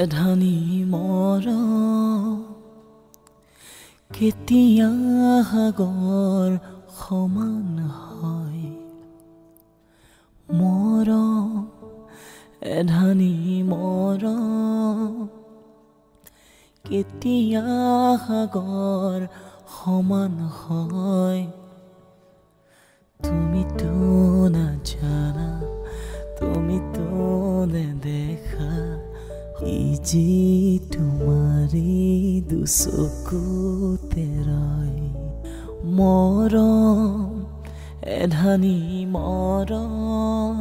এধানি মৰম কেতিয়া সাগৰ সমান হয় মৰম এধানি মৰম কেতিয়া সাগৰ সমান হয় তুমিতো নাজানা তুমিতো নেদেখা ইজি তোমাৰি দুচকুতে ৰয় মৰম এধানি মৰম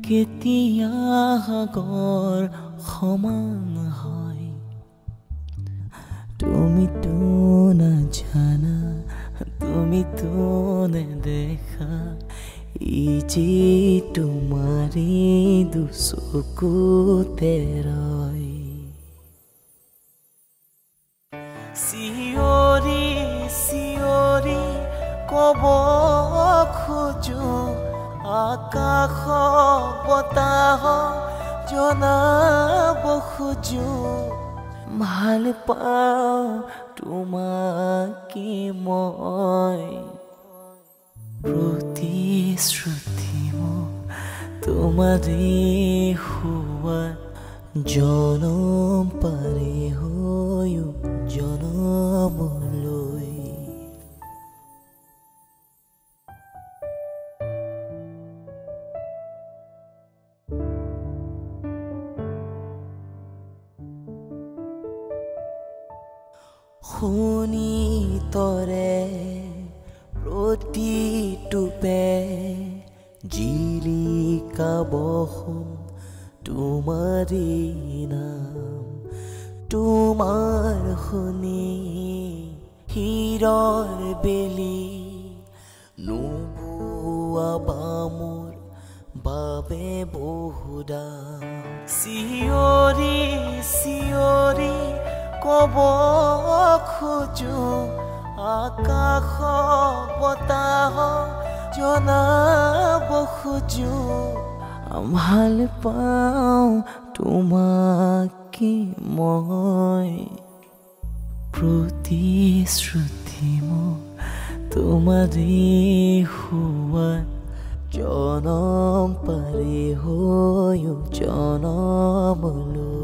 কেতিয়া সাগৰ সমান হয় তুমিতো নাজানা তুমিতো নেদেখা ইজি তোমাৰি দুচকুতে ৰয় চিঞৰি চিঞৰি কব খোজো আকাশ বতাহ জনাব খোজো ভাল পাওঁ তোমাকে মই প্ৰতিশ্ৰুতি মোৰ তোমাৰে হোৱা জনম পাৰি হৈও জনমলৈ শুনি তৰে প্ৰতিটোপে জিলিকাব তোমাৰে নাম তোমাৰ শুনি হিৰৰ বেলি নোবোৱা মোৰ বাবে বহুদাম চিঞৰি চিঞৰি কব খোজো আকাশ বতাহ জনাব খোজো ভাল পাওঁ তোমাকে মই প্ৰতিশ্ৰুতি মোৰ তোমাৰে হোৱা জনম পাৰি হৈও জনমলৈ